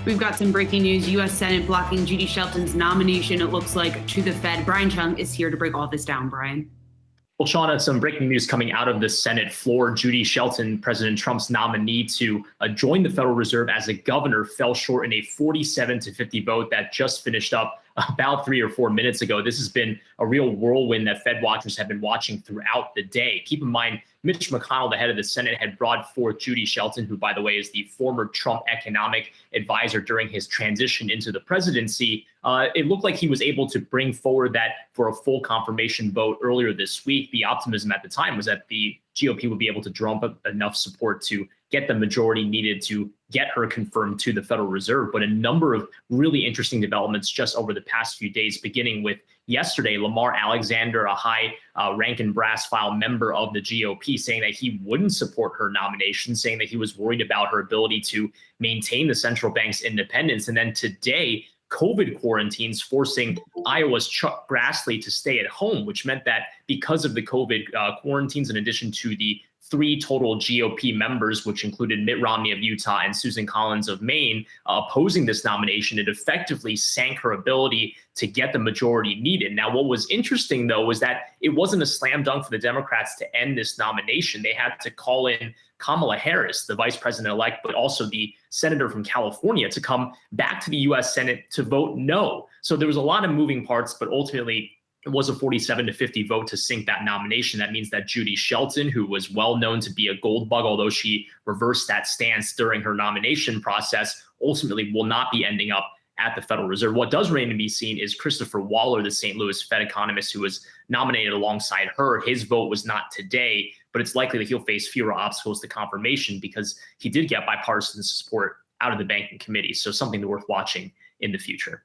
We've got some breaking news. U.S. Senate blocking Judy Shelton's nomination, it looks like, to the Fed. Brian Cheung is here to break all this down. Brian. Well, Shauna, some breaking news coming out of the Senate floor. Judy Shelton, President Trump's nominee to join the Federal Reserve as a governor, fell short in a 47-50 vote that just finished up about 3 or 4 minutes ago. This has been a real whirlwind that Fed watchers have been watching throughout the day. Keep in mind, Mitch McConnell, the head of the Senate, had brought forth Judy Shelton, who, by the way, is the former Trump economic advisor during his transition into the presidency. It looked like he was able to bring forward that for a full confirmation vote earlier this week. The optimism at the time was that the GOP would be able to drum up enough support to get the majority needed to get her confirmed to the Federal Reserve. But a number of really interesting developments just over the past few days, beginning with yesterday, Lamar Alexander, a high rank and brass file member of the GOP, saying that he wouldn't support her nomination, saying that he was worried about her ability to maintain the central bank's independence. And then today, COVID quarantines forcing Iowa's Chuck Grassley to stay at home, which meant that because of the COVID quarantines, in addition to the 3 total GOP members, which included Mitt Romney of Utah and Susan Collins of Maine, opposing this nomination, it effectively sank her ability to get the majority needed. Now, what was interesting, though, was that it wasn't a slam dunk for the Democrats to end this nomination. They had to call in Kamala Harris, the vice president-elect, but also the senator from California, to come back to the U.S. Senate to vote no. So there was a lot of moving parts, but ultimately it was a 47-50 vote to sink that nomination. That means that Judy Shelton, who was well known to be a gold bug, although she reversed that stance during her nomination process, ultimately will not be ending up at the Federal Reserve. What does remain to be seen is Christopher Waller, the St. Louis Fed economist who was nominated alongside her. His vote was not today, but it's likely that he'll face fewer obstacles to confirmation because he did get bipartisan support out of the banking committee. So something worth watching in the future.